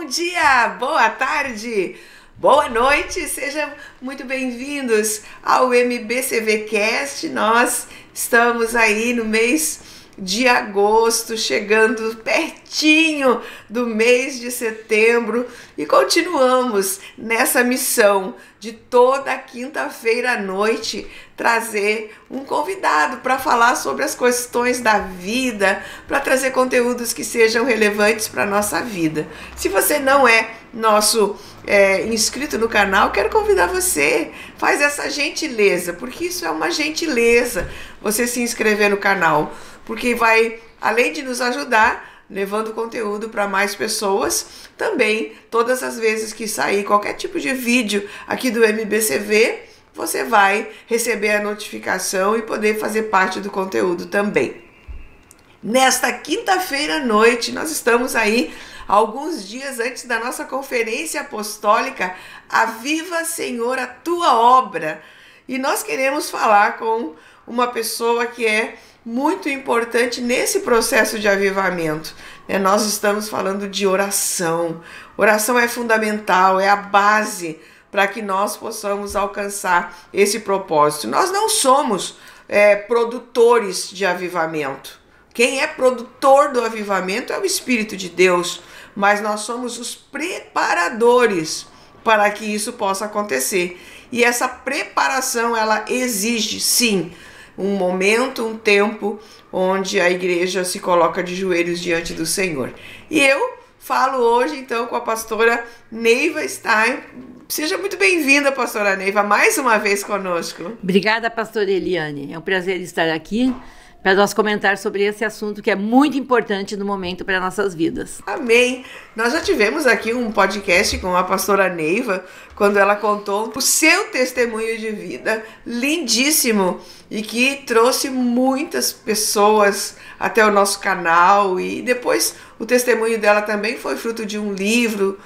Bom dia, boa tarde, boa noite, sejam muito bem-vindos ao MBCVcast. Nós estamos aí no mês de agosto, chegando pertinho do mês de setembro e continuamos nessa missão de toda quinta-feira à noite trazer um convidado para falar sobre as questões da vida, para trazer conteúdos que sejam relevantes para a nossa vida. Se você não é nosso inscrito no canal, quero convidar você, faz essa gentileza, porque isso é uma gentileza, você se inscrever no canal, porque vai, além de nos ajudar, levando conteúdo para mais pessoas, também todas as vezes que sair qualquer tipo de vídeo aqui do MBCV, você vai receber a notificação e poder fazer parte do conteúdo também. Nesta quinta-feira à noite, nós estamos aí alguns dias antes da nossa conferência apostólica Aviva, Senhor, a Tua Obra. E nós queremos falar com uma pessoa que é muito importante nesse processo de avivamento. Nós estamos falando de oração. Oração é fundamental, é a base para que nós possamos alcançar esse propósito. Nós não somos produtores de avivamento. Quem é produtor do avivamento é o Espírito de Deus, mas nós somos os preparadores para que isso possa acontecer. E essa preparação, ela exige, sim, um momento, um tempo onde a igreja se coloca de joelhos diante do Senhor. E eu falo hoje, então, com a pastora Neiva Stein. Seja muito bem-vinda, pastora Neiva, mais uma vez conosco. Obrigada, pastora Eliane. É um prazer estar aqui para nós comentar sobre esse assunto que é muito importante no momento para nossas vidas. Amém! Nós já tivemos aqui um podcast com a pastora Neiva, quando ela contou o seu testemunho de vida lindíssimo e que trouxe muitas pessoas até o nosso canal, e depois o testemunho dela também foi fruto de um livro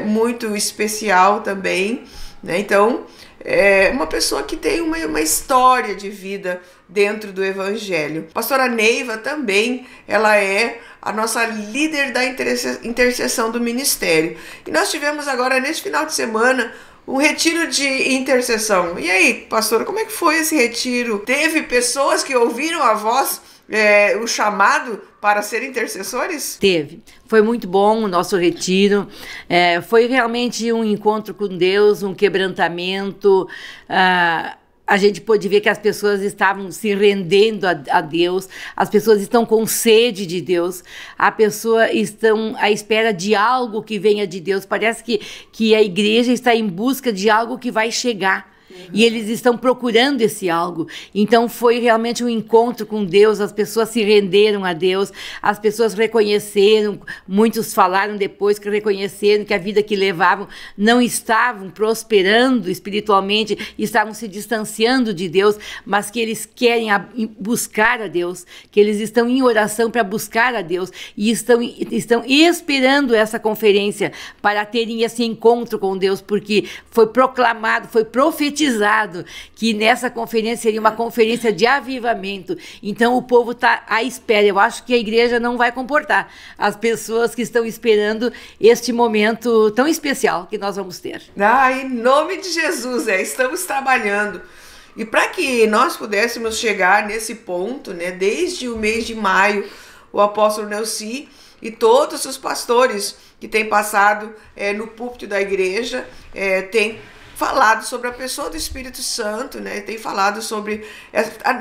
muito especial também, né? Então, é uma pessoa que tem uma história de vida dentro do Evangelho. Pastora Neiva também, ela é a nossa líder da intercessão do ministério. E nós tivemos agora, nesse final de semana, um retiro de intercessão. E aí, pastora, como é que foi esse retiro? Teve pessoas que ouviram a voz, o chamado para ser intercessores? Teve. Foi muito bom o nosso retiro. Foi realmente um encontro com Deus, um quebrantamento. A gente pôde ver que as pessoas estavam se rendendo a Deus, as pessoas estão com sede de Deus, as pessoas estão à espera de algo que venha de Deus. Parece que a igreja está em busca de algo que vai chegar. E eles estão procurando esse algo. Então foi realmente um encontro com Deus. As pessoas se renderam a Deus, as pessoas reconheceram, muitos falaram depois que reconheceram que a vida que levavam não estavam prosperando espiritualmente, estavam se distanciando de Deus, mas que eles querem buscar a Deus, que eles estão em oração para buscar a Deus e estão esperando essa conferência para terem esse encontro com Deus, porque foi proclamado, foi profetizado que nessa conferência seria uma conferência de avivamento. Então o povo está à espera. Eu acho que a igreja não vai comportar as pessoas que estão esperando este momento tão especial que nós vamos ter. Em nome de Jesus, estamos trabalhando. E para que nós pudéssemos chegar nesse ponto, né, desde o mês de maio, o apóstolo Nelci e todos os pastores que têm passado no púlpito da igreja têm falado sobre a pessoa do Espírito Santo, né? Tem falado sobre...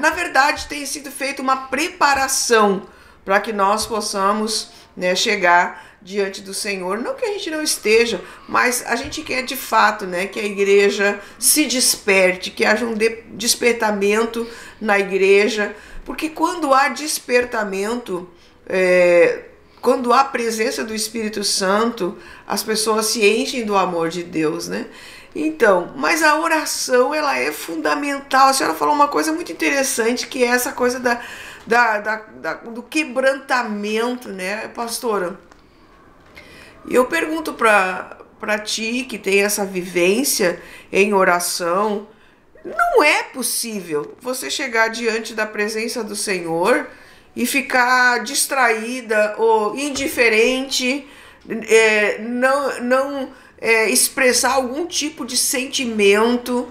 Na verdade, tem sido feita uma preparação para que nós possamos, né, chegar diante do Senhor. Não que a gente não esteja, mas a gente quer de fato, né, que a igreja se desperte, que haja um despertamento na igreja, porque quando há despertamento, quando há presença do Espírito Santo, as pessoas se enchem do amor de Deus, né? Então, mas a oração, ela é fundamental. A senhora falou uma coisa muito interessante, que é essa coisa do quebrantamento, né, pastora? E eu pergunto para ti, que tem essa vivência em oração, não é possível você chegar diante da presença do Senhor e ficar distraída ou indiferente não expressar algum tipo de sentimento,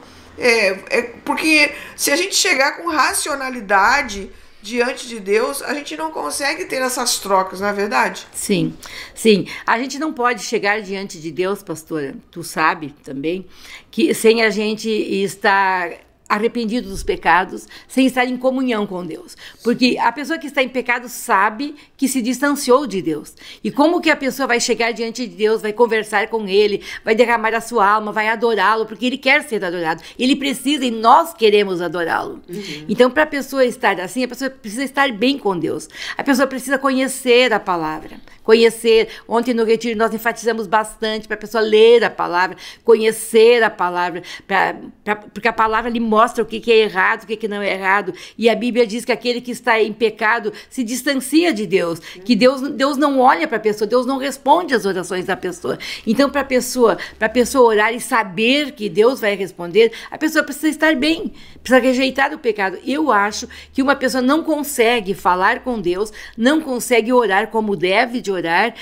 porque se a gente chegar com racionalidade diante de Deus, a gente não consegue ter essas trocas, não é verdade? Sim, sim. A gente não pode chegar diante de Deus, pastora, tu sabe também, que sem a gente estar arrependido dos pecados, sem estar em comunhão com Deus. Porque a pessoa que está em pecado sabe que se distanciou de Deus. E como que a pessoa vai chegar diante de Deus, vai conversar com Ele, vai derramar a sua alma, vai adorá-lo, porque Ele quer ser adorado. Ele precisa e nós queremos adorá-lo. Então, para a pessoa estar assim, a pessoa precisa estar bem com Deus. A pessoa precisa conhecer a palavra. Conhecer. Ontem no retiro nós enfatizamos bastante para a pessoa ler a palavra, conhecer a palavra, porque a palavra lhe mostra o que é errado, o que não é errado. E a Bíblia diz que aquele que está em pecado se distancia de Deus, que Deus não olha para a pessoa, Deus não responde às orações da pessoa. Então, para a pessoa orar e saber que Deus vai responder, a pessoa precisa estar bem, precisa rejeitar o pecado. Eu acho que uma pessoa não consegue falar com Deus, não consegue orar como deve de orar,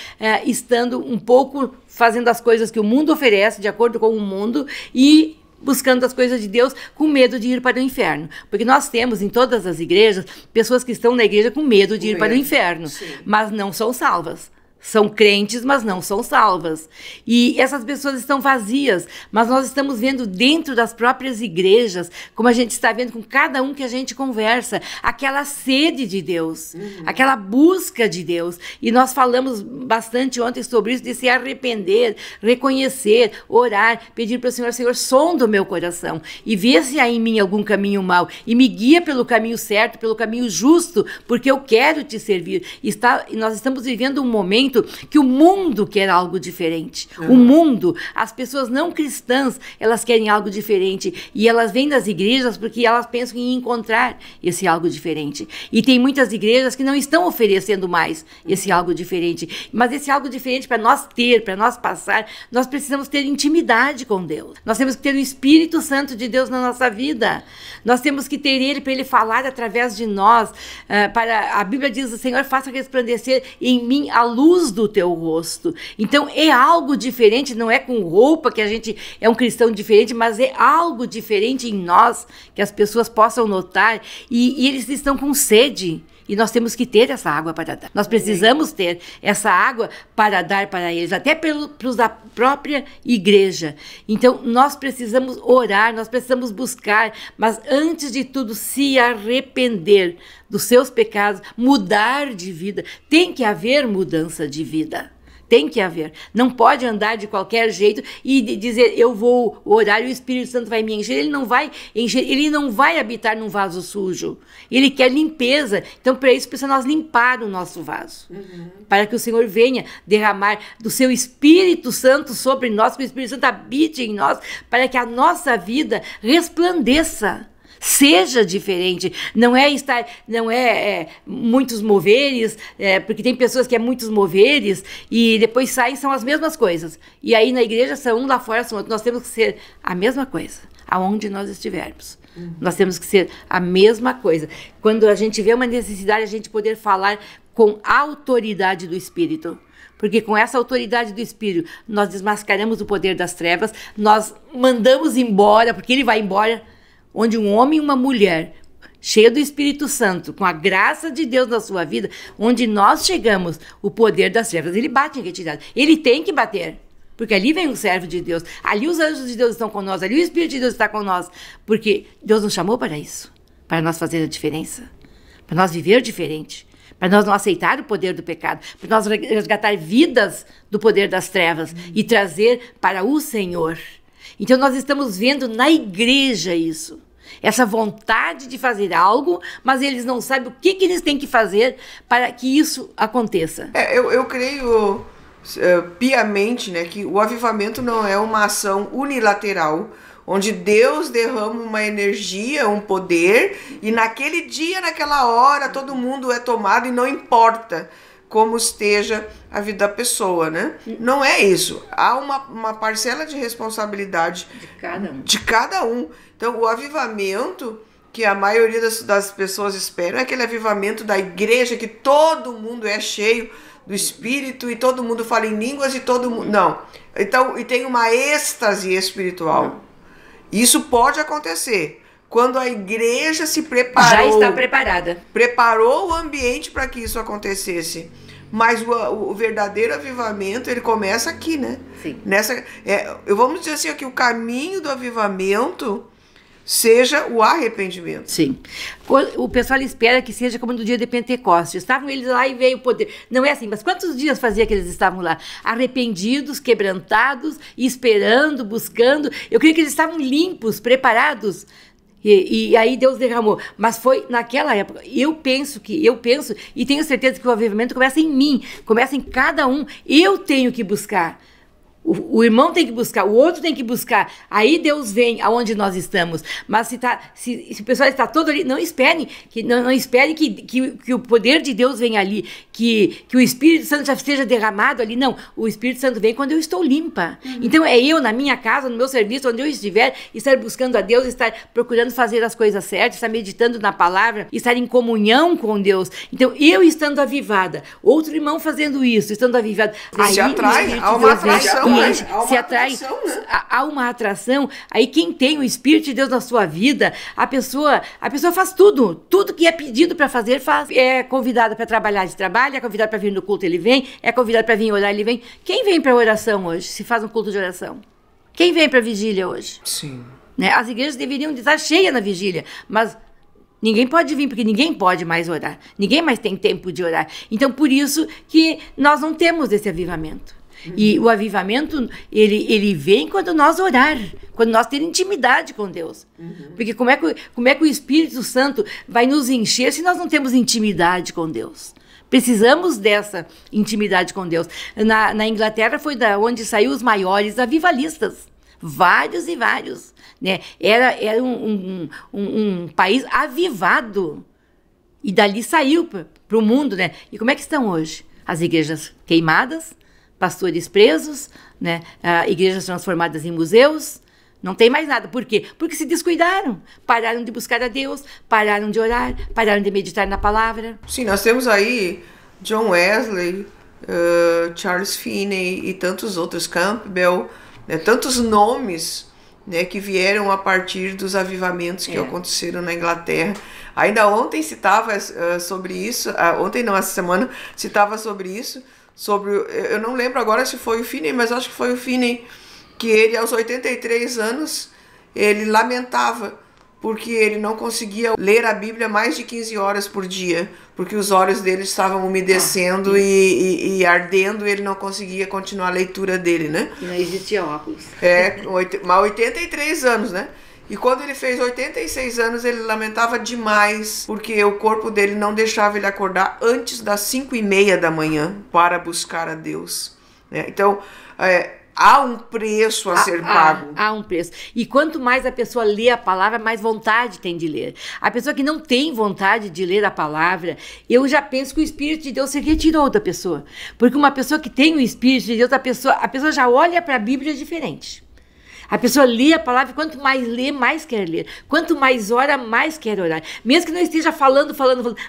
estando um pouco fazendo as coisas que o mundo oferece, de acordo com o mundo, e buscando as coisas de Deus com medo de ir para o inferno. Porque nós temos em todas as igrejas pessoas que estão na igreja com medo de ir para o inferno, mas não são salvas. São crentes, mas não são salvas. E essas pessoas estão vazias, mas nós estamos vendo dentro das próprias igrejas, como a gente está vendo com cada um que a gente conversa, aquela sede de Deus, aquela busca de Deus. E nós falamos bastante ontem sobre isso, de se arrepender, reconhecer, orar, pedir para o Senhor, Senhor, sonda o meu coração e vê se há em mim algum caminho mau e me guia pelo caminho certo, pelo caminho justo, porque eu quero te servir. E nós estamos vivendo um momento que o mundo quer algo diferente. O mundo, as pessoas não cristãs, elas querem algo diferente. E elas vêm das igrejas porque elas pensam em encontrar esse algo diferente. E tem muitas igrejas que não estão oferecendo mais esse algo diferente. Mas esse algo diferente, para nós ter, para nós passar, nós precisamos ter intimidade com Deus. Nós temos que ter o Espírito Santo de Deus na nossa vida. Nós temos que ter Ele para Ele falar através de nós. A Bíblia diz, o Senhor faça resplandecer em mim a luz do teu rosto. Então é algo diferente, não é com roupa que a gente é um cristão diferente, mas é algo diferente em nós, que as pessoas possam notar, e eles estão com sede. E nós temos que ter essa água para dar. Nós precisamos ter essa água para dar para eles, até pelos da própria igreja. Então, nós precisamos orar, nós precisamos buscar, mas antes de tudo, se arrepender dos seus pecados, mudar de vida. Tem que haver mudança de vida. Tem que haver. Não pode andar de qualquer jeito e dizer, eu vou orar e o Espírito Santo vai me encher. Ele não vai encher, ele não vai habitar num vaso sujo. Ele quer limpeza. Então, para isso, precisa nós limpar o nosso vaso. Para que o Senhor venha derramar do seu Espírito Santo sobre nós, que o Espírito Santo habite em nós, para que a nossa vida resplandeça. Seja diferente, não é muitos moveres, porque tem pessoas que muitos moveres e depois saem, são as mesmas coisas. E aí na igreja são um, lá fora são outro. Nós temos que ser a mesma coisa, aonde nós estivermos. Nós temos que ser a mesma coisa. Quando a gente vê uma necessidade, a gente poder falar com a autoridade do Espírito. Porque com essa autoridade do Espírito, nós desmascaramos o poder das trevas, nós mandamos embora, porque ele vai embora. Onde um homem e uma mulher, cheia do Espírito Santo, com a graça de Deus na sua vida, onde nós chegamos, o poder das trevas, ele bate em retirada. Ele tem que bater, porque ali vem o servo de Deus, ali os anjos de Deus estão com nós, ali o Espírito de Deus está com nós, porque Deus nos chamou para isso, para nós fazer a diferença, para nós viver diferente, para nós não aceitar o poder do pecado, para nós resgatar vidas do poder das trevas e trazer para o Senhor. Então nós estamos vendo na igreja isso. Essa vontade de fazer algo, mas eles não sabem o que eles têm que fazer para que isso aconteça. Eu creio piamente, né, que o avivamento não é uma ação unilateral, onde Deus derrama uma energia, um poder, e naquele dia, naquela hora, todo mundo é tomado e não importa como esteja a vida da pessoa, né? Não é isso. Há uma parcela de responsabilidade de cada um. Então, o avivamento que a maioria das pessoas esperam, é aquele avivamento da igreja que todo mundo é cheio do Espírito e todo mundo fala em línguas e todo mundo... Não. Então, e tem uma êxtase espiritual. Isso pode acontecer quando a igreja se preparou. Já está preparada. Preparou o ambiente para que isso acontecesse. Mas o verdadeiro avivamento, ele começa aqui, né? Sim. Vamos dizer assim, que o caminho do avivamento seja o arrependimento. Sim. O pessoal espera que seja como no dia de Pentecostes. Estavam eles lá e veio o poder. Não é assim, mas quantos dias fazia que eles estavam lá? Arrependidos, quebrantados, esperando, buscando. Eu creio que eles estavam limpos, preparados. E aí Deus derramou. Mas foi naquela época. Eu penso e tenho certeza que o avivamento começa em mim, começa em cada um. Eu tenho que buscar. O irmão tem que buscar, o outro tem que buscar. Aí Deus vem aonde nós estamos. Mas se o pessoal está todo ali, não espere que o poder de Deus venha ali, que o Espírito Santo já esteja derramado ali. Não, o Espírito Santo vem quando eu estou limpa. Então é eu, na minha casa, no meu serviço, onde eu estiver, estar buscando a Deus, estar procurando fazer as coisas certas, estar meditando na palavra, estar em comunhão com Deus. Então eu estando avivada, outro irmão fazendo isso, estando avivado. Se atrai, há uma atração. Se atrai, há uma atração. Aí quem tem o Espírito de Deus na sua vida, a pessoa faz tudo que é pedido para fazer, faz. É convidada para trabalhar, ele trabalha, é convidada para vir no culto, ele vem, é convidado para vir orar, ele vem. Quem vem para oração hoje, se faz um culto de oração? Quem vem para vigília hoje? Sim. Né? As igrejas deveriam estar cheias na vigília, mas ninguém pode vir, porque ninguém pode mais orar, ninguém mais tem tempo de orar. Então por isso que nós não temos esse avivamento. E o avivamento, ele vem quando nós orar, quando nós ter intimidade com Deus. Porque como é que o Espírito Santo vai nos encher se nós não temos intimidade com Deus? Precisamos dessa intimidade com Deus. Na Inglaterra foi da onde saiu os maiores avivalistas. Vários e vários. Né? Era um país avivado. E dali saiu para o mundo. Né? E como é que estão hoje? As igrejas queimadas, pastores presos, né? Igrejas transformadas em museus, não tem mais nada. Por quê? Porque se descuidaram, pararam de buscar a Deus, pararam de orar, pararam de meditar na palavra. Sim, nós temos aí John Wesley, Charles Finney e tantos outros, Campbell, né? Tantos nomes, né, que vieram a partir dos avivamentos que aconteceram na Inglaterra. Ainda ontem citava sobre isso, ontem não, essa semana citava sobre isso, eu não lembro agora se foi o Finney, mas acho que foi o Finney, que ele aos 83 anos, ele lamentava, porque ele não conseguia ler a Bíblia mais de 15 horas por dia, porque os olhos dele estavam umedecendo e ardendo, e ele não conseguia continuar a leitura dele, né? E não existia óculos. Mas 83 anos, né? E quando ele fez 86 anos, ele lamentava demais, porque o corpo dele não deixava ele acordar antes das 5:30 da manhã para buscar a Deus. Né? Então, há um preço a ser pago. Há um preço. E quanto mais a pessoa lê a palavra, mais vontade tem de ler. A pessoa que não tem vontade de ler a palavra, eu já penso que o Espírito de Deus se retirou da pessoa. Porque uma pessoa que tem o Espírito de Deus, a pessoa já olha para a Bíblia diferente. A pessoa lê a palavra, e quanto mais lê, mais quer ler. Quanto mais ora, mais quer orar. Mesmo que não esteja falando,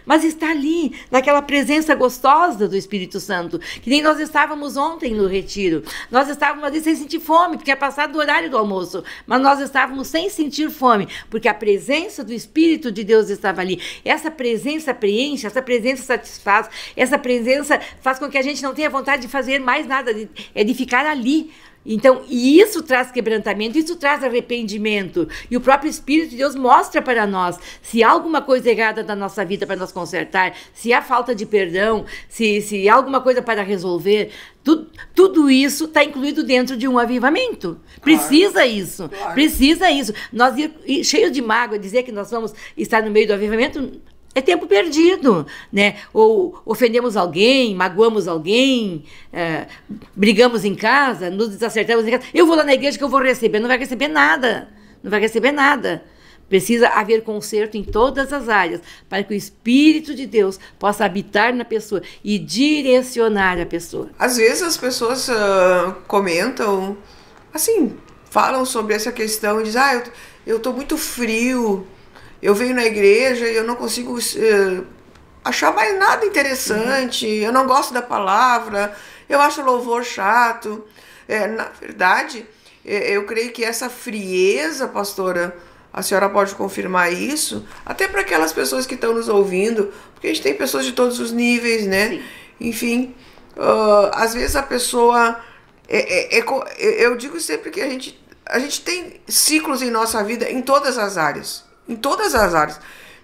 mas está ali, naquela presença gostosa do Espírito Santo. Que nem nós estávamos ontem no retiro. Nós estávamos ali sem sentir fome, porque é passado do horário do almoço. Mas nós estávamos sem sentir fome, porque a presença do Espírito de Deus estava ali. Essa presença preenche, essa presença satisfaz, essa presença faz com que a gente não tenha vontade de fazer mais nada, de ficar ali. Então, e isso traz quebrantamento, isso traz arrependimento. E o próprio Espírito de Deus mostra para nós se há alguma coisa errada na nossa vida para nós consertar, se há falta de perdão, se há alguma coisa para resolver. Tudo isso está incluído dentro de um avivamento. Precisa isso. Claro. Precisa isso. Nós ir cheio de mágoa, dizer que nós vamos estar no meio do avivamento... é tempo perdido, né? Ou ofendemos alguém, magoamos alguém, brigamos em casa, nos desacertamos em casa. Eu vou lá na igreja que eu vou receber. Não vai receber nada. Não vai receber nada. Precisa haver conserto em todas as áreas para que o Espírito de Deus possa habitar na pessoa e direcionar a pessoa. Às vezes as pessoas comentam, assim, falam sobre essa questão e dizem, eu estou muito frio, eu venho na igreja e eu não consigo achar mais nada interessante, eu não gosto da palavra, eu acho o louvor chato. Na verdade, eu creio que essa frieza, pastora, a senhora pode confirmar isso, até para aquelas pessoas que estão nos ouvindo, porque a gente tem pessoas de todos os níveis, né? Sim. Enfim, às vezes a pessoa... eu digo sempre que a gente tem ciclos em nossa vida em todas as áreas. Em todas as áreas.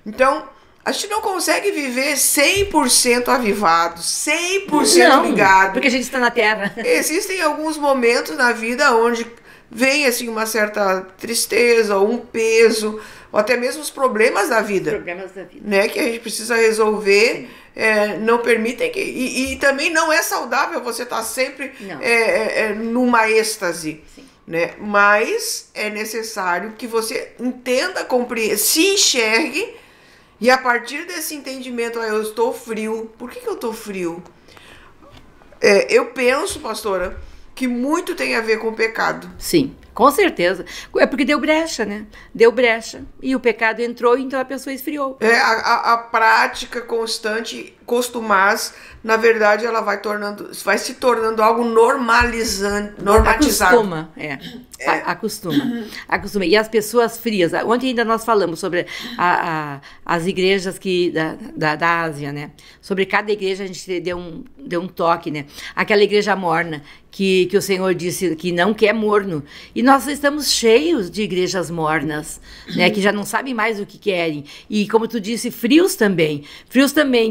Então, a gente não consegue viver 100% avivado, 100% ligado. Porque a gente está na Terra. Existem alguns momentos na vida onde vem assim uma certa tristeza, ou um peso, ou até mesmo os problemas da vida. Problemas da vida. Né, que a gente precisa resolver. Não permitem que... E também não é saudável você estar sempre numa êxtase. Sim. Né? Mas é necessário que você entenda, compreenda, se enxergue, e a partir desse entendimento, eu estou frio. Por que eu estou frio? Eu penso, pastora, que muito tem a ver com o pecado. Sim, com certeza. É porque deu brecha, né? Deu brecha. E o pecado entrou, então a pessoa esfriou. A prática constante, costumaz, na verdade, ela vai se tornando algo normatizado. Acostuma. E as pessoas frias. Ontem ainda nós falamos sobre as igrejas da Ásia, né? Sobre cada igreja a gente deu um toque, né? Aquela igreja morna, que o Senhor disse que não quer morno. E nós estamos cheios de igrejas mornas, né? Que já não sabem mais o que querem. E como tu disse, frios também,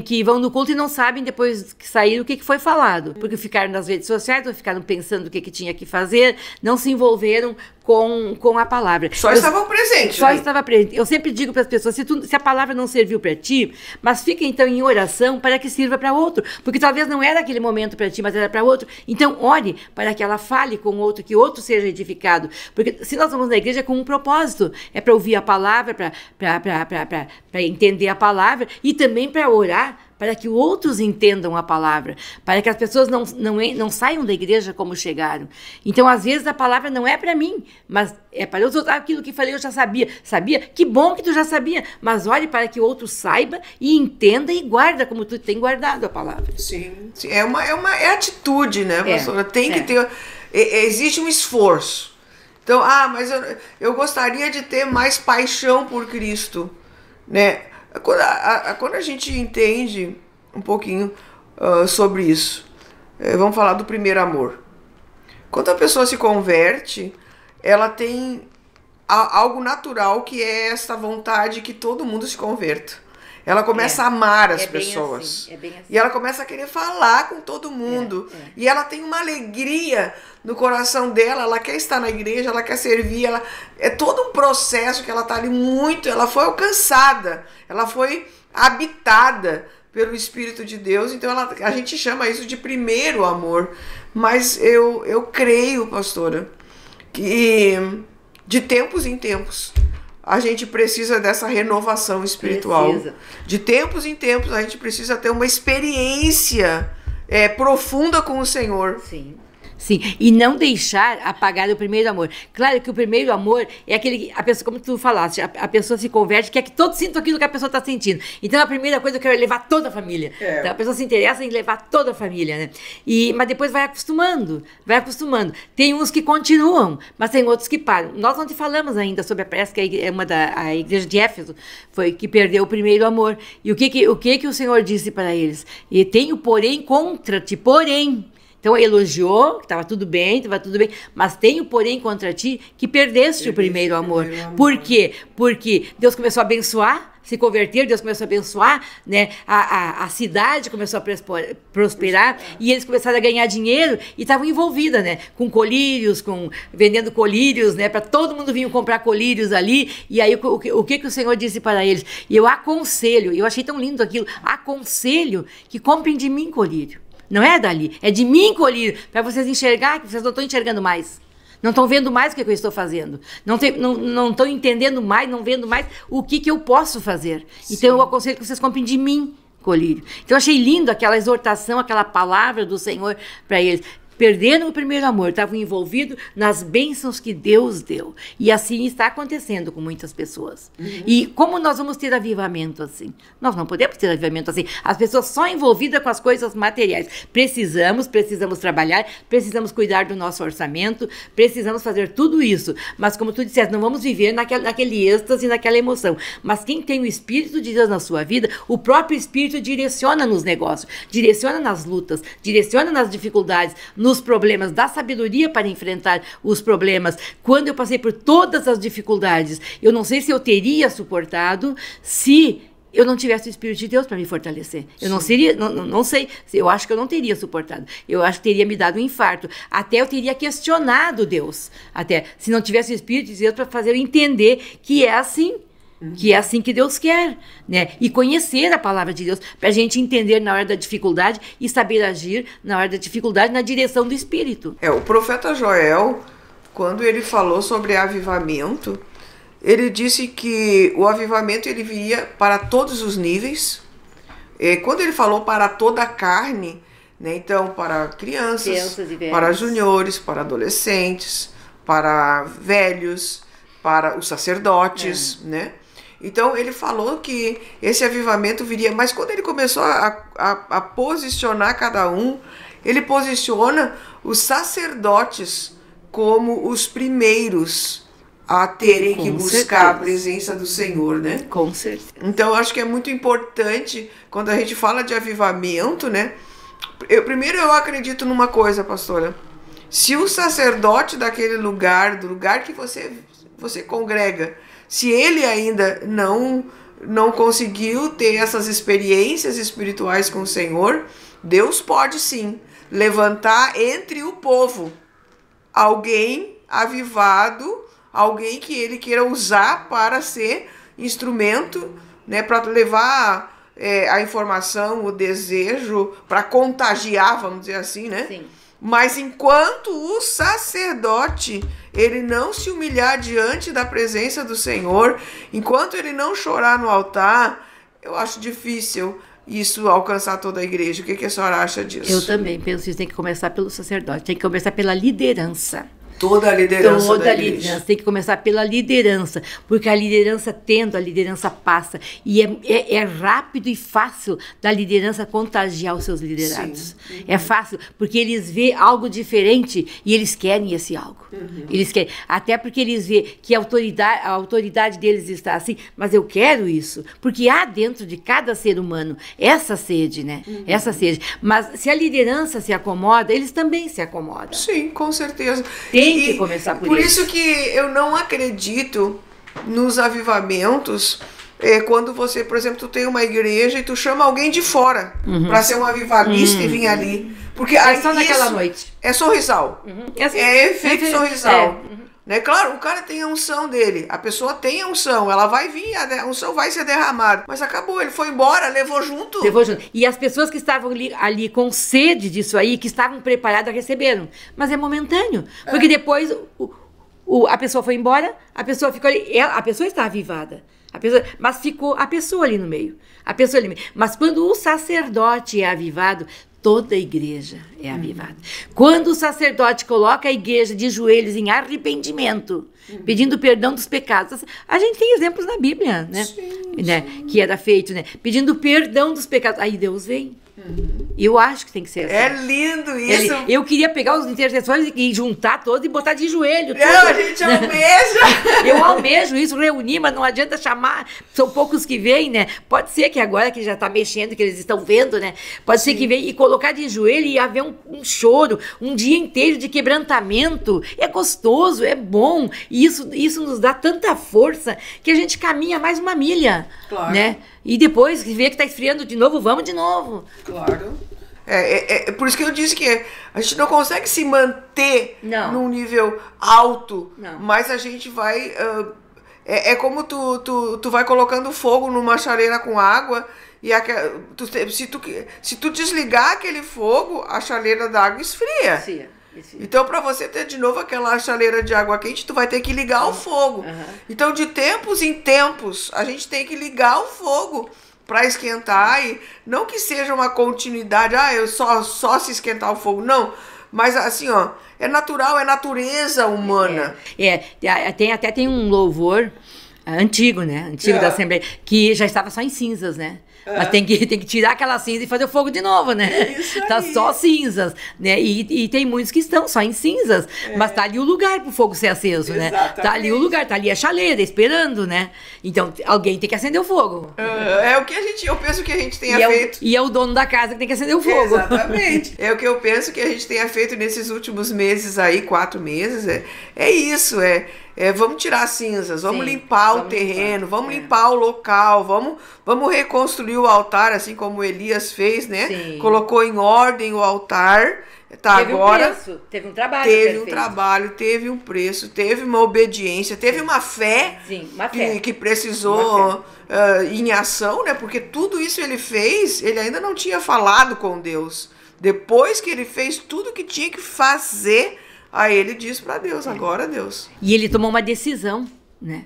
que vão no culto e não sabem depois que saíram o que foi falado. Porque ficaram nas redes sociais, ou ficaram pensando o que tinha que fazer, não se envolveram com a palavra. Estavam presentes. Só estava presente. Eu sempre digo para as pessoas, se a palavra não serviu para ti, mas fica então em oração para que sirva para outro. Porque talvez não era aquele momento para ti, mas era para outro. Então ore para que ela fale com outro, que outro seja edificado. Porque se nós vamos na igreja com um propósito, é para ouvir a palavra, para entender a palavra e também para orar, para que outros entendam a palavra, para que as pessoas não saiam da igreja como chegaram. Então, às vezes, a palavra não é para mim, mas é para os outros. Aquilo que falei eu já sabia. Sabia? Que bom que tu já sabia. Mas olhe para que o outro saiba e entenda e guarda como tu tem guardado a palavra. Sim. É atitude, né, pastora? Tem que ter... Existe um esforço. Então, mas eu gostaria de ter mais paixão por Cristo, né? Quando a gente entende um pouquinho sobre isso, vamos falar do primeiro amor. Quando a pessoa se converte, ela tem algo natural, que é essa vontade que todo mundo se converta. Ela começa a amar as pessoas. Bem assim. E ela começa a querer falar com todo mundo. E ela tem uma alegria no coração dela. Ela quer estar na igreja, ela quer servir. É todo um processo que ela está ali muito... Ela foi alcançada. Ela foi habitada pelo Espírito de Deus. Então a gente chama isso de primeiro amor. Mas eu creio, pastora, que de tempos em tempos... A gente precisa dessa renovação espiritual. De tempos em tempos, a gente precisa ter uma experiência profunda com o Senhor. Sim, e não deixar apagar o primeiro amor. Claro que o primeiro amor é aquele... A pessoa, como tu falaste, a pessoa se converte, quer que todos sintam aquilo que a pessoa está sentindo. Então, a primeira coisa eu quero é levar toda a família. Então, a pessoa se interessa em levar toda a família, né? Mas depois vai acostumando. Tem uns que continuam, mas tem outros que param. Nós não te falamos ainda sobre parece que a igreja de Éfeso foi que perdeu o primeiro amor. E o que o Senhor disse para eles? E tenho, porém, contra ti, porém... Então, elogiou, que estava tudo bem, mas tenho, porém, contra ti, que perdeste o primeiro amor. Por quê? Porque Deus começou a abençoar, se converter, Deus começou a abençoar, né? A cidade começou a prosperar e eles começaram a ganhar dinheiro e estavam envolvidos, né? Com colírios, vendendo colírios, né? Para todo mundo vir comprar colírios ali. E aí, o que o Senhor disse para eles? E eu aconselho, eu achei tão lindo aquilo, aconselho que comprem de mim colírio. Não é dali, é de mim colírio, para vocês enxergar, que vocês não estão enxergando mais. Não estão vendo mais o que eu estou fazendo. Não estão entendendo mais, não vendo mais o que eu posso fazer. Sim. Então, eu aconselho que vocês comprem de mim colírio. Então, eu achei lindo aquela exortação, aquela palavra do Senhor para eles. perderam o primeiro amor, estavam envolvidos nas bênçãos que Deus deu. E assim está acontecendo com muitas pessoas. E como nós vamos ter avivamento assim? Nós não podemos ter avivamento assim. As pessoas só envolvidas com as coisas materiais. Precisamos trabalhar, precisamos cuidar do nosso orçamento, precisamos fazer tudo isso. Mas como tu disseste, não vamos viver naquele êxtase, naquela emoção. Mas quem tem o Espírito de Deus na sua vida, o próprio Espírito direciona nos negócios, direciona nas lutas, direciona nas dificuldades, nos problemas, dá sabedoria para enfrentar os problemas. Quando eu passei por todas as dificuldades, eu não sei se eu teria suportado se eu não tivesse o Espírito de Deus para me fortalecer. Eu não seria, não sei, eu acho que eu não teria suportado. Eu acho que teria me dado um infarto. Até eu teria questionado Deus. Até se não tivesse o Espírito de Deus para fazer eu entender que é assim. Que é assim que Deus quer, né? E conhecer a palavra de Deus, para a gente entender na hora da dificuldade e saber agir na hora da dificuldade na direção do Espírito. O profeta Joel, quando ele falou sobre avivamento, ele disse que o avivamento ele viria para todos os níveis. Quando ele falou para toda a carne, né? Então para crianças e velhos, para juniores, para adolescentes, para velhos, para os sacerdotes, né? Então ele falou que esse avivamento viria, mas quando ele começou a posicionar cada um, ele posiciona os sacerdotes como os primeiros a terem que buscar a presença do Senhor, né? Com certeza. Então eu acho que é muito importante, quando a gente fala de avivamento, né? Primeiro eu acredito numa coisa, pastora. Se o sacerdote daquele lugar, do lugar que você congrega, se ele ainda não conseguiu ter essas experiências espirituais com o Senhor, Deus pode sim levantar entre o povo alguém avivado, alguém que ele queira usar para ser instrumento, né, para levar a informação, o desejo, para contagiar, vamos dizer assim, né? Sim. Mas enquanto o sacerdote ele não se humilhar diante da presença do Senhor, enquanto ele não chorar no altar, eu acho difícil isso alcançar toda a igreja. O que a senhora acha disso? Eu também penso que isso tem que começar pelo sacerdote, tem que começar pela liderança. Toda a liderança da igreja. Liderança. Tem que começar pela liderança, porque a liderança a liderança passa. E é rápido e fácil da liderança contagiar os seus liderados. Sim. É fácil, porque eles veem algo diferente e eles querem esse algo. Eles querem. Até porque eles veem que a autoridade deles está assim, mas eu quero isso. Porque há dentro de cada ser humano essa sede, né? Essa sede. Mas se a liderança se acomoda, eles também se acomodam. Sim, com certeza. Tem que começar por isso. Por isso que eu não acredito nos avivamentos quando você, por exemplo, tu tem uma igreja e tu chama alguém de fora para ser um avivalista e vir ali. Porque só naquela noite. É sorrisal. É efeito sorrisal. Né? Claro, o cara tem a unção dele, a pessoa tem a unção, ela vai vir, a unção vai ser derramada. Mas acabou, ele foi embora, levou junto. E as pessoas que estavam ali com sede disso aí, que estavam preparadas, receberam. Mas é momentâneo, porque depois a pessoa foi embora, a pessoa ficou ali, a pessoa está avivada. Mas ficou a pessoa ali no meio. Mas quando o sacerdote é avivado, toda a igreja é avivada. Quando o sacerdote coloca a igreja de joelhos em arrependimento, pedindo perdão dos pecados, a gente tem exemplos na Bíblia, né? Né? Que era feito, né? Pedindo perdão dos pecados. Aí Deus vem. Eu acho que tem que ser assim. É lindo isso. Eu queria pegar os intercessores e juntar todos e botar de joelho. Não, a gente almeja. Eu almejo isso, reunir, mas não adianta chamar. São poucos que vêm, né? Pode ser que agora que já está mexendo, que eles estão vendo, né? Pode ser que venha e colocar de joelho e haver um choro, um dia inteiro de quebrantamento. É gostoso, é bom. E isso nos dá tanta força que a gente caminha mais uma milha. Claro. Né? E depois que vê que está esfriando de novo, vamos de novo. Claro. É por isso que eu disse que a gente não consegue se manter num nível alto, mas a gente vai... É como tu vai colocando fogo numa chaleira com água e se tu desligar aquele fogo, a chaleira da água esfria. Sim. Então, para você ter de novo aquela chaleira de água quente, tu vai ter que ligar o fogo. Então, de tempos em tempos, a gente tem que ligar o fogo para esquentar, e não que seja uma continuidade, eu só se esquentar o fogo, não. Mas assim, ó, é natural, é natureza humana. Tem um louvor antigo, né? Antigo da Assembleia, que já estava só em cinzas, né? Mas tem que tirar aquela cinza e fazer o fogo de novo, né? Isso Tá aí. só cinzas, né? E tem muitos que estão só em cinzas, mas tá ali o lugar pro fogo ser aceso, né? Tá ali o lugar, tá ali a chaleira esperando, né? Então alguém tem que acender o fogo. É o que eu penso que a gente tenha feito. E é o dono da casa que tem que acender o fogo. Exatamente. É o que eu penso que a gente tenha feito nesses últimos meses aí, 4 meses. É isso, vamos tirar as cinzas, vamos limpar o terreno, vamos limpar o local, vamos reconstruir o altar, assim como Elias fez, né? Sim. Colocou em ordem o altar. Teve agora um preço, teve um trabalho. Teve um trabalho, teve um preço, teve uma obediência, teve uma fé, uma fé. Que precisou em ação, né? Porque tudo isso ele fez, ele ainda não tinha falado com Deus. Depois que ele fez tudo que tinha que fazer, aí ele disse para Deus, agora Deus. E ele tomou uma decisão, né?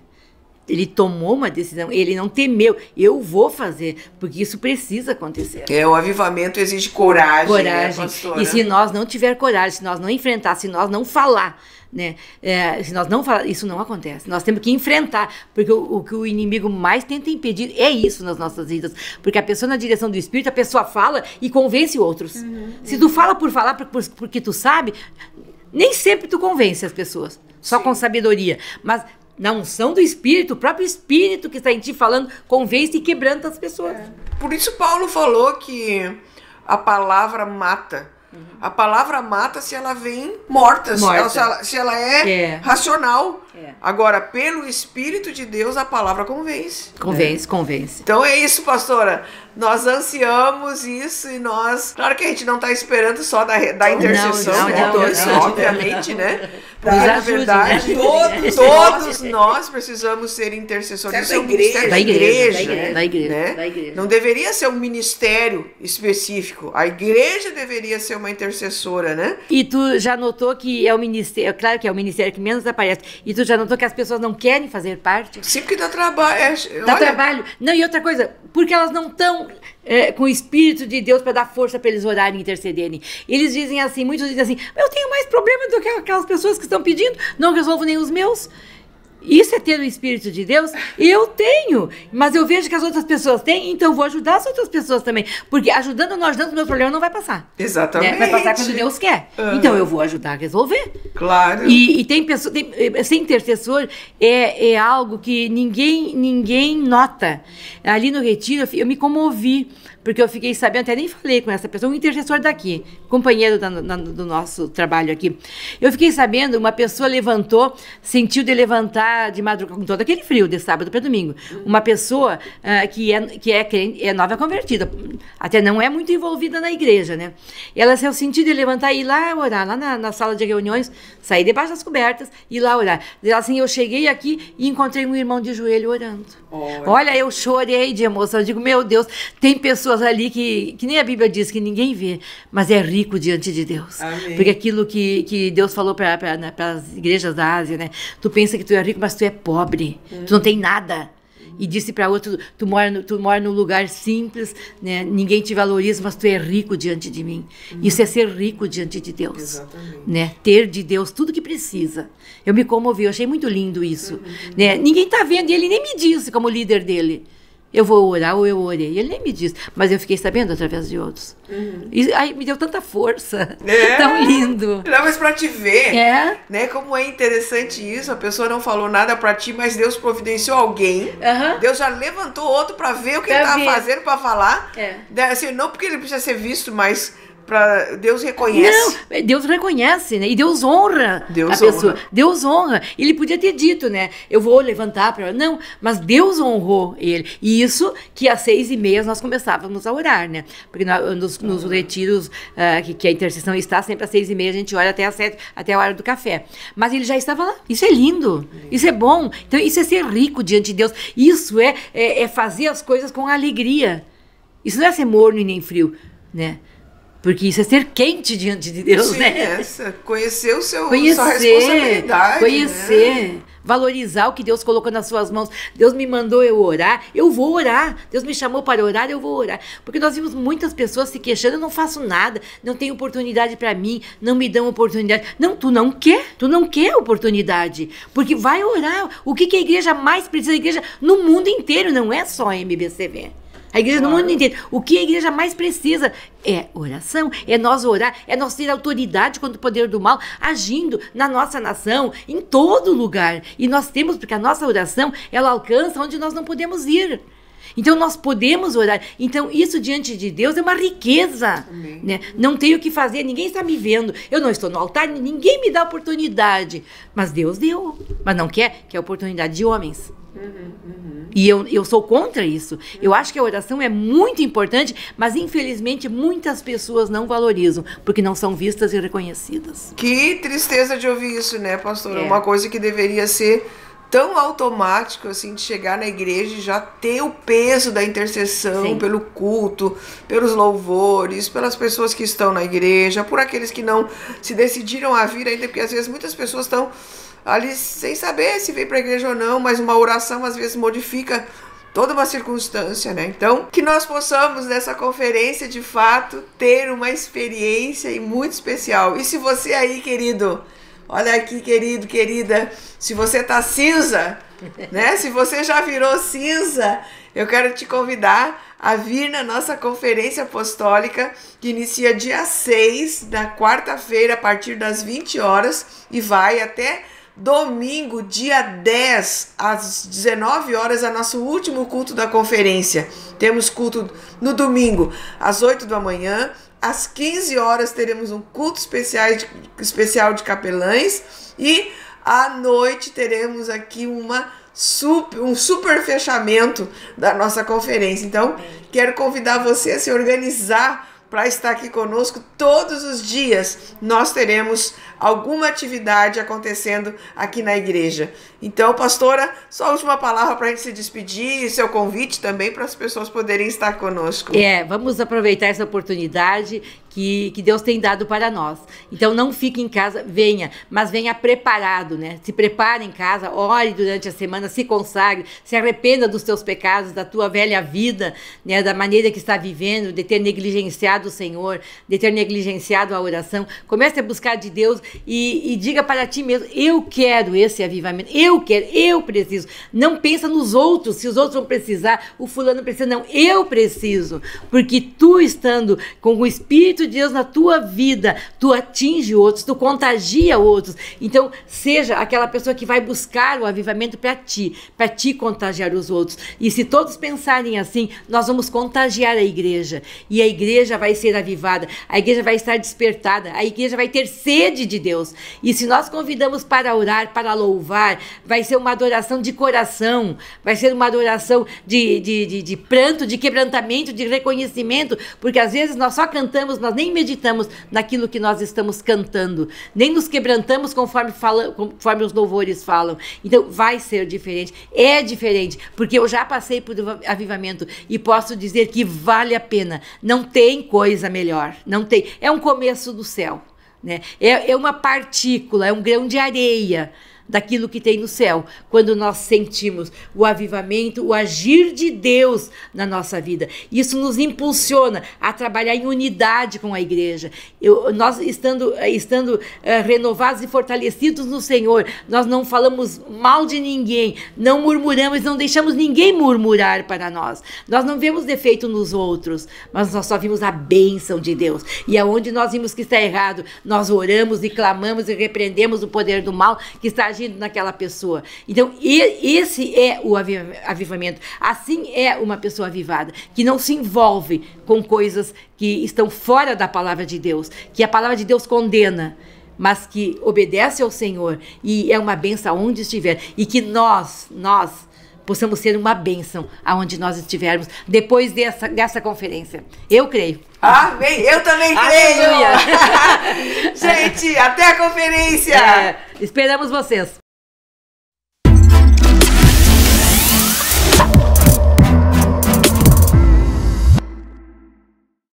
Ele tomou uma decisão, ele não temeu. Eu vou fazer, porque isso precisa acontecer. O avivamento exige coragem. Né, pastora? E se nós não tiver coragem, se nós não enfrentar, se nós não falar, né? Se nós não falar, isso não acontece. Nós temos que enfrentar, porque o que o inimigo mais tenta impedir é isso nas nossas vidas. Porque a pessoa na direção do Espírito, a pessoa fala e convence outros. Se tu fala por falar, porque tu sabe, nem sempre tu convence as pessoas, só com sabedoria. Mas na unção do Espírito, o próprio Espírito que está em ti falando, convence e quebranta as pessoas. Por isso Paulo falou que a palavra mata. A palavra mata se ela vem morta. Se ela é racional. Agora, pelo Espírito de Deus, a palavra convence. Convence. Então é isso, pastora. Nós ansiamos isso e nós... Claro que a gente não está esperando só da intercessão de todos, obviamente, né? Porque, na verdade, todos nós precisamos ser intercessores. Isso é um ministério da igreja. Né? Não deveria ser um ministério específico. A igreja deveria ser uma intercessora, né? E tu já notou que é o ministério... Claro que é o ministério que menos aparece. E tu já notou que as pessoas não querem fazer parte? Sim, porque dá trabalho. Dá trabalho. Não, e outra coisa, porque elas não estão com o Espírito de Deus para dar força para eles orarem e intercederem. Eles dizem assim, muitos dizem assim, eu tenho mais problema do que aquelas pessoas que estão pedindo, não resolvo nem os meus. Isso é ter o Espírito de Deus? Eu tenho, mas eu vejo que as outras pessoas têm, então eu vou ajudar as outras pessoas também. Porque ajudando nós, os meus problemas não vai passar. Exatamente. Né? Vai passar quando Deus quer. Então eu vou ajudar a resolver. Claro. E tem pessoas, ser intercessor é algo que ninguém nota. Ali no retiro eu me comovi, porque eu fiquei sabendo, até nem falei com essa pessoa, um intercessor daqui, companheiro do nosso trabalho aqui. Eu fiquei sabendo, uma pessoa levantou, sentiu de levantar de madrugada, com todo aquele frio, de sábado para domingo. Uma pessoa que é nova convertida, até não é muito envolvida na igreja, né? Ela se sentiu de levantar e ir lá orar, lá na sala de reuniões, sair debaixo das cobertas e ir lá orar. Ela assim, eu cheguei aqui e encontrei um irmão de joelho orando. Olha, eu chorei de emoção, eu digo, meu Deus, tem pessoas ali que nem a Bíblia diz, que ninguém vê, mas é rico diante de Deus. Amém. Porque aquilo que Deus falou para as igrejas da Ásia, né? Tu pensa que tu é rico, mas tu é pobre, tu não tem nada. E disse para outro, tu mora num lugar simples, né? Ninguém te valoriza, mas tu é rico diante de mim. Isso é ser rico diante de Deus. Exatamente. Né? Ter de Deus tudo que precisa. Eu me comovi, eu achei muito lindo isso. Né? Ninguém está vendo, e ele nem me disse como líder dele. Eu vou orar ou eu orei. Ele nem me disse, mas eu fiquei sabendo através de outros. E aí me deu tanta força. Tão lindo. Não, mas pra te ver, né, como é interessante isso, a pessoa não falou nada pra ti, mas Deus providenciou alguém. Deus já levantou outro pra ver o que ele tava fazendo, pra falar. Assim, não porque ele precisa ser visto, mas Deus reconhece. Não, Deus reconhece, né? E Deus honra a pessoa. Deus honra. Ele podia ter dito, né? Eu vou levantar para... Não, mas Deus honrou ele. E isso que às 6h30 nós começávamos a orar, né? Porque nos retiros que a intercessão está, sempre às 6h30 a gente ora até às 7, até a hora do café. Mas ele já estava lá. Isso é lindo. Isso é bom. Então isso é ser rico diante de Deus. Isso é fazer as coisas com alegria. Isso não é ser morno e nem frio, né? Porque isso é ser quente diante de Deus, sim, né? Conhecer sua responsabilidade. Conhecer. Né? valorizar o que Deus colocou nas suas mãos. Deus me mandou eu orar, eu vou orar. Deus me chamou para orar, eu vou orar. Porque nós vimos muitas pessoas se queixando, eu não faço nada, não tenho oportunidade para mim, não me dão oportunidade. Não, tu não quer oportunidade, porque vai orar. O que a igreja mais precisa? A igreja no mundo inteiro, não é só a MBCV. A igreja no mundo inteiro. O que a igreja mais precisa é oração, é nós orar, é nós ter autoridade contra o poder do mal, agindo na nossa nação, em todo lugar. E nós temos, porque a nossa oração, ela alcança onde nós não podemos ir. Então nós podemos orar. Então isso diante de Deus é uma riqueza, né? Não tenho o que fazer, ninguém está me vendo, eu não estou no altar, ninguém me dá oportunidade. Mas Deus deu, mas não quer a oportunidade de homens. E eu sou contra isso. Eu acho que a oração é muito importante, mas infelizmente muitas pessoas não valorizam, porque não são vistas e reconhecidas. Que tristeza de ouvir isso, né, pastora? Uma coisa que deveria ser tão automático, assim, de chegar na igreja e já ter o peso da intercessão pelo culto, pelos louvores, pelas pessoas que estão na igreja, por aqueles que não se decidiram a vir ainda, porque às vezes muitas pessoas estão ali sem saber se vem para a igreja ou não, mas uma oração às vezes modifica toda uma circunstância, né? Então, que nós possamos nessa conferência, de fato, ter uma experiência muito especial. E se você aí, querido, olha aqui, querido, querida, se você tá cinza, né? Se você já virou cinza, eu quero te convidar a vir na nossa conferência apostólica, que inicia dia 6, na quarta-feira, a partir das 20 horas, e vai até domingo, dia 10, às 19 horas, é nosso último culto da conferência. Temos culto no domingo, às 8 da manhã. Às 15 horas teremos um culto especial de capelães. E à noite teremos aqui um super fechamento da nossa conferência. Então, quero convidar você a se organizar para estar aqui conosco todos os dias. Nós teremos alguma atividade acontecendo aqui na igreja. Então, pastora, só a última palavra para a gente se despedir e seu convite também para as pessoas poderem estar conosco. Vamos aproveitar essa oportunidade que Deus tem dado para nós. Então não fique em casa, venha, mas venha preparado, né? Se prepare em casa, ore durante a semana, se consagre, se arrependa dos teus pecados, da tua velha vida, né? Da maneira que está vivendo, de ter negligenciado o Senhor, de ter negligenciado a oração. Comece a buscar de Deus e diga para ti mesmo: eu quero esse avivamento, eu preciso. Não pensa nos outros, se os outros vão precisar, o fulano precisa, não, eu preciso, porque tu estando com o Espírito de Deus na tua vida, tu atinge outros, tu contagia outros. Então seja aquela pessoa que vai buscar o avivamento para ti contagiar os outros. E se todos pensarem assim, nós vamos contagiar a igreja, e a igreja vai ser avivada, a igreja vai estar despertada, a igreja vai ter sede de Deus. E se nós convidamos para orar, para louvar, vai ser uma adoração de coração, vai ser uma adoração de pranto, de quebrantamento, de reconhecimento, porque às vezes nós só cantamos, nós nem meditamos naquilo que nós estamos cantando, nem nos quebrantamos conforme os louvores falam. Então vai ser diferente, é diferente, porque eu já passei por avivamento e posso dizer que vale a pena. Não tem coisa melhor, não tem. É um começo do céu, né? É uma partícula, é um grão de areia daquilo que tem no céu, quando nós sentimos o avivamento, o agir de Deus na nossa vida. Isso nos impulsiona a trabalhar em unidade com a igreja. Nós estando renovados e fortalecidos no Senhor, nós não falamos mal de ninguém, não murmuramos, não deixamos ninguém murmurar para nós. Nós não vemos defeito nos outros, mas nós só vimos a bênção de Deus. E aonde nós vimos que está errado, nós oramos e clamamos e repreendemos o poder do mal que está agindo naquela pessoa. Então, esse é o avivamento. Assim é uma pessoa avivada, que não se envolve com coisas que estão fora da palavra de Deus, que a palavra de Deus condena, mas que obedece ao Senhor e é uma bênção aonde estiver. E que nós possamos ser uma bênção aonde nós estivermos depois dessa conferência. Eu creio. Amém, eu também creio. Gente, até a conferência. Esperamos vocês.